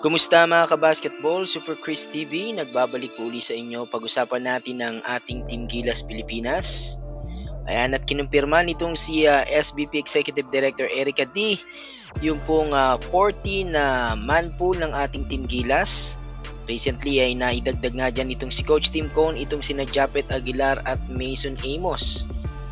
Kumusta mga kabasketball? Super Chris TV, nagbabalik po uli sa inyo. Pag-usapan natin ng ating Team Gilas Pilipinas. Ayan, at kinumpirma nitong si SBP Executive Director Erica D. Yung pong 40 na man pool ng ating Team Gilas. Recently ay naidagdag nga dyan itong si Coach Tim Cone, itong sina Japet Aguilar at Mason Amos.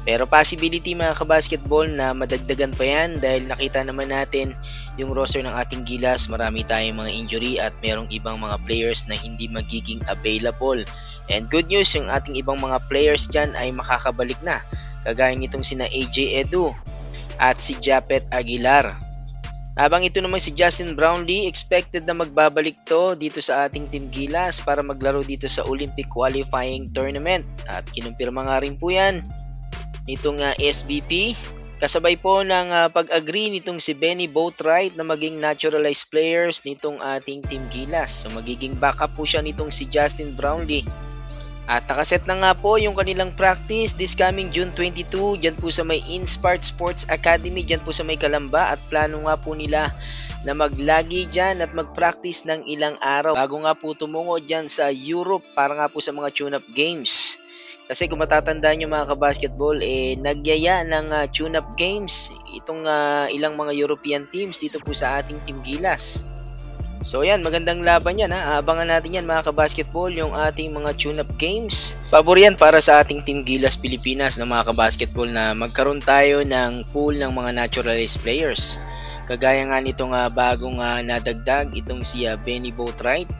Pero possibility mga kabasketball na madagdagan pa yan dahil nakita naman natin yung roster ng ating Gilas, marami tayong mga injury at merong ibang mga players na hindi magiging available. And good news, yung ating ibang mga players dyan ay makakabalik na. Kagaya nitong sina AJ Edu at si Japet Aguilar. Habang ito naman si Justin Brownlee, expected na magbabalik to dito sa ating Team Gilas para maglaro dito sa Olympic Qualifying Tournament. At kinumpirma nga rin po yan nitong SBP. Kasabay po ng pag-agree nitong si Benny Boatwright na maging naturalized players nitong ating Team Gilas. So magiging backup po siya nitong si Justin Brownlee. At nakaset na nga po yung kanilang practice this coming June 22 dyan po sa may Inspired Sports Academy, dyan po sa may Kalamba. At plano nga po nila na maglagi dyan at mag-practice ng ilang araw bago nga po tumungo dyan sa Europe para nga po sa mga tune-up games. Kasi kung matatandaan nyo mga kabasketball, nagyaya ng tune-up games itong ilang mga European teams dito po sa ating Team Gilas. So yan, magandang laban yan ha. Abangan natin yan mga kabasketball, yung ating mga tune-up games. Pabor yan para sa ating Team Gilas Pilipinas na mga kabasketball na magkaroon tayo ng pool ng mga naturalized players. Kagaya nga nitong bagong nadagdag, itong si Benny Boatwright.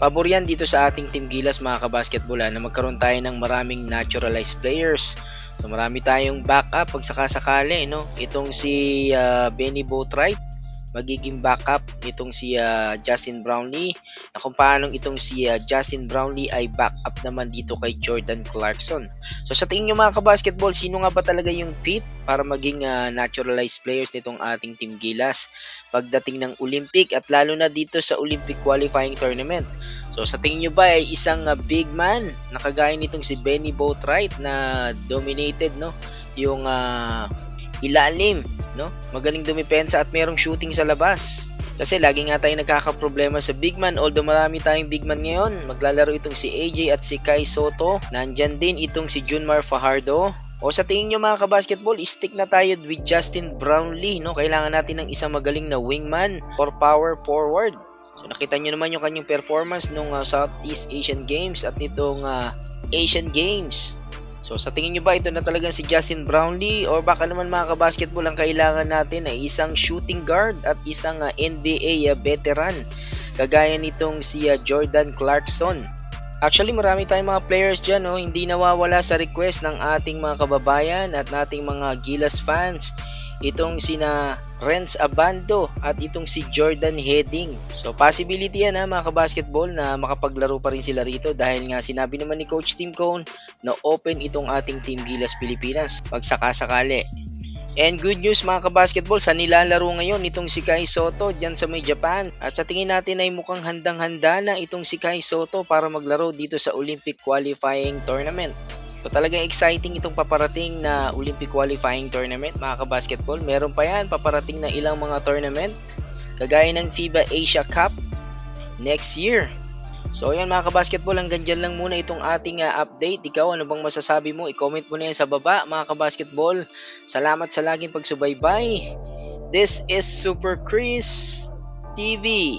Pabor yan dito sa ating Team Gilas mga kabasketball na magkaroon tayo ng maraming naturalized players. So marami tayong backup pag sakasakali, no? Itong si Benny Boatwright, magiging backup nitong si Justin Brownlee, na kung paanong itong si Justin Brownlee ay backup naman dito kay Jordan Clarkson. So sa tingin nyo mga kabasketball, sino nga ba talaga yung fit para maging naturalized players nitong ating Team Gilas pagdating ng Olympic at lalo na dito sa Olympic Qualifying Tournament? So sa tingin nyo ba ay isang big man na kagaya nitong si Benny Boatwright na dominated, no, yung ilalim, no? Magaling dumipensa at merong shooting sa labas. Kasi lagi nga tayo nagkakaproblema sa big man. Although marami tayong big man ngayon, maglalaro itong si AJ at si Kai Soto. Nandyan din itong si Junmar Fajardo. O sa tingin nyo mga kabasketball, stick na tayo with Justin Brownlee, no? Kailangan natin ng isang magaling na wingman or power forward. So nakita nyo naman yung kanyang performance nung Southeast Asian Games at nitong Asian Games. So sa tingin nyo ba ito na talagang si Justin Brownlee or baka naman mga kabasketball ang kailangan natin ay isang shooting guard at isang NBA veteran kagaya nitong si Jordan Clarkson? Actually marami tayong mga players dyan, no? Hindi nawawala sa request ng ating mga kababayan at nating mga Gilas fans. Itong sina Renz Abando at itong si Jordan Heading. So possibility yan mga kabasketball na makapaglaro pa rin sila rito dahil nga sinabi naman ni Coach Tim Cone na open itong ating Team Gilas Pilipinas pag sakasakali. And good news mga kabasketball, sa nilalaro ngayon itong si Kai Soto dyan sa may Japan. At sa tingin natin ay mukhang handang-handa na itong si Kai Soto para maglaro dito sa Olympic Qualifying Tournament. So talagang exciting itong paparating na Olympic Qualifying Tournament mga kabasketball. Meron pa yan, paparating na ilang mga tournament kagaya ng FIBA Asia Cup next year. So yan mga kabasketball, hanggang dyan lang muna itong ating update. Ikaw, ano bang masasabi mo? I-comment mo na yan sa baba mga kabasketball. Salamat sa laging pagsubaybay. This is Super Chris TV.